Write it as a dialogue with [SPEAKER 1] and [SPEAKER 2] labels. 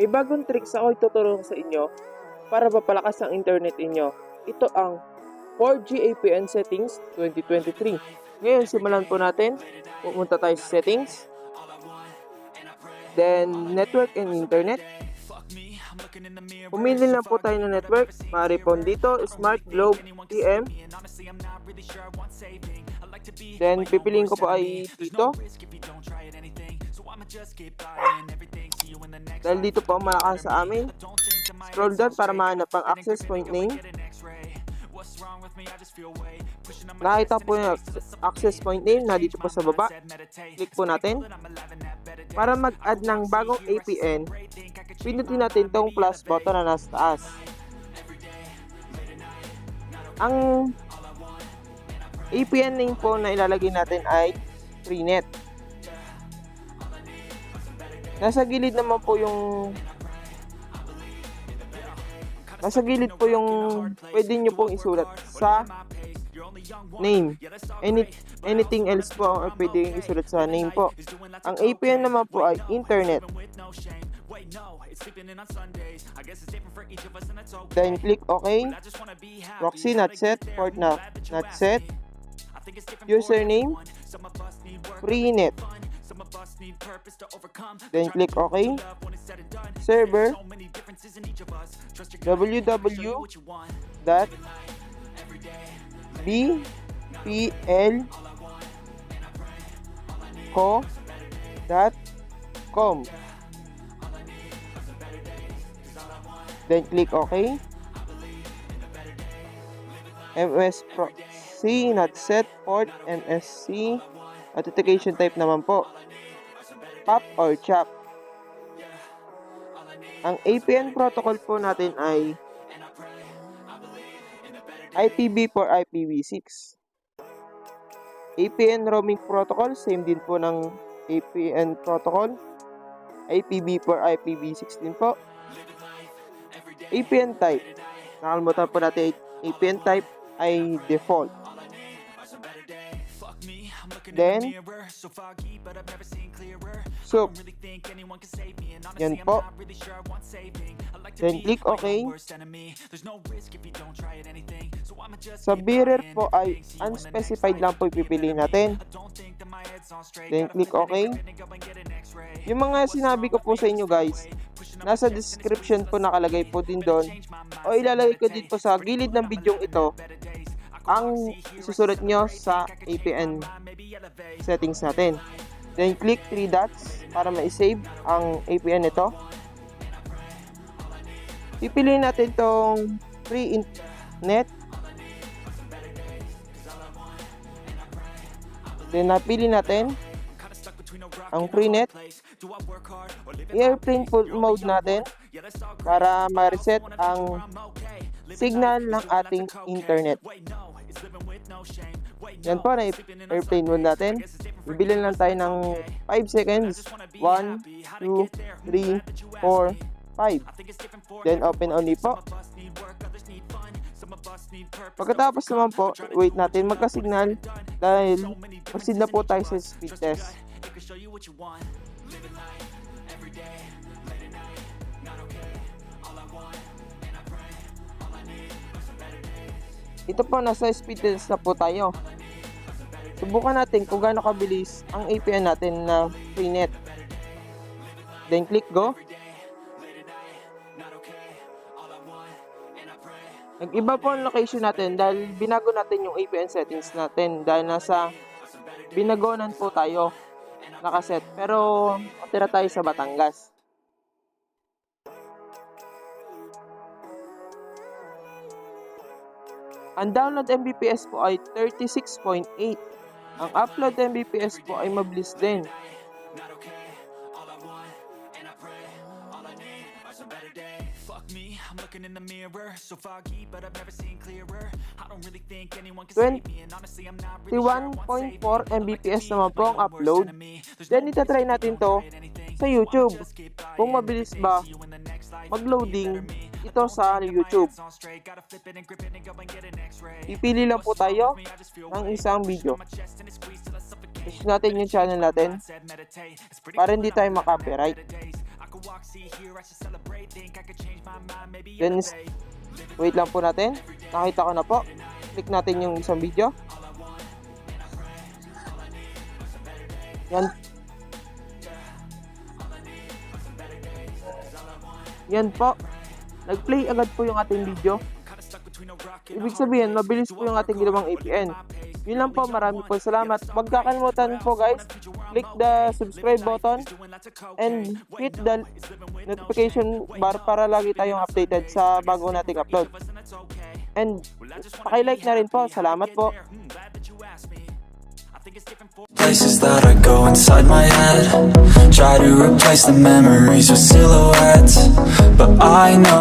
[SPEAKER 1] May bagong tricks ako ituturo sa inyo para mapalakas ang internet inyo. Ito ang 4G APN Settings 2023. Ngayon, simulan po natin. Pumunta tayo sa Settings. Then, Network and Internet. Pumili lang po tayo ng network. Maaari po dito, Smart, Globe, TM. Then, pipiliin ko po ay dito. Dahil dito po malakas sa amin. Scroll down para mahanap ang access point name. Nakita po yung access point name na dito po sa baba. Click po natin. Para mag-add ng bagong APN, pinutin natin tong plus button na nasa taas. Ang APN name po na ilalagay natin ay Freenet. Nasa gilid naman po yung pwede nyo pong isulat sa name. Anything else po pwede isulat sa name po. Ang APN naman po ay internet. Then click OK. Proxy not set, port not set. Username Freenet. Then click OK. Server www.bplco.com. Then click OK. MS proxy not set, port MSC. Authentication type naman po PAP or CHAP. Ang APN protocol po natin ay IPv4 IPv6. APN roaming protocol, same din po ng APN protocol. IPv4 IPv6 din po. APN type, nakalimutan po natin, APN type ay default. Then sup, yan po. Then click OK. Sa bearer po ay unspecified lang po ipipili natin. Then click OK. Yung mga sinabi ko po sa inyo guys, nasa description po nakalagay po din doon, o ilalagay ko dito sa gilid ng video ito ang isusulat nyo sa APN settings natin. Then click 3 dots para ma-save ang APN nito. Pipiliin natin tong Freenet. Then napili natin ang Freenet. Airplane mode natin para ma-reset ang signal ng ating internet. Yan po na airplane mode natin. Bibilin lang tayo ng 5 seconds. 1, 2, 3, 4, 5. Then open only po. Pagkatapos naman po, wait natin magka-signal dahil proceed na po tayo sa speed test. Ito po, nasa speed test na po tayo. Subukan natin kung gaano kabilis ang APN natin na Freenet. Then click go. Nag-iba po ang location natin dahil binago natin yung APN settings natin dahil nasa Binagonan po tayo nakaset. Pero tira tayo sa Batangas. Ang download Mbps po ay 36.8. Ang upload Mbps po ay mabilis din. I'm looking in the mirror, so foggy, but I've never seen clearer. I don't really think anyone can save me, and honestly I'm not really sure 21.4 Mbps naman po ang upload. Then itatry natin to sa YouTube. Kung mabilis ba mag-loading ito sa YouTube. Pipili lang po tayo ng isang video. Push natin yung channel natin para hindi tayo makapiright. Then, wait lang po natin. Nakita ko na po. Click natin yung isang video. Yan. Yan po. Nag-play agad po yung ating video. Ibig sabihin, mabilis po yung ating ginawang APN. Yun lang po, marami po salamat. Huwag kakalimutan po guys, click the subscribe button and hit the notification bar para lagi tayong updated sa bago nating upload. And paki-like na rin po. Salamat po.
[SPEAKER 2] Places that I go inside my head, try to replace the memories with silhouettes, but I know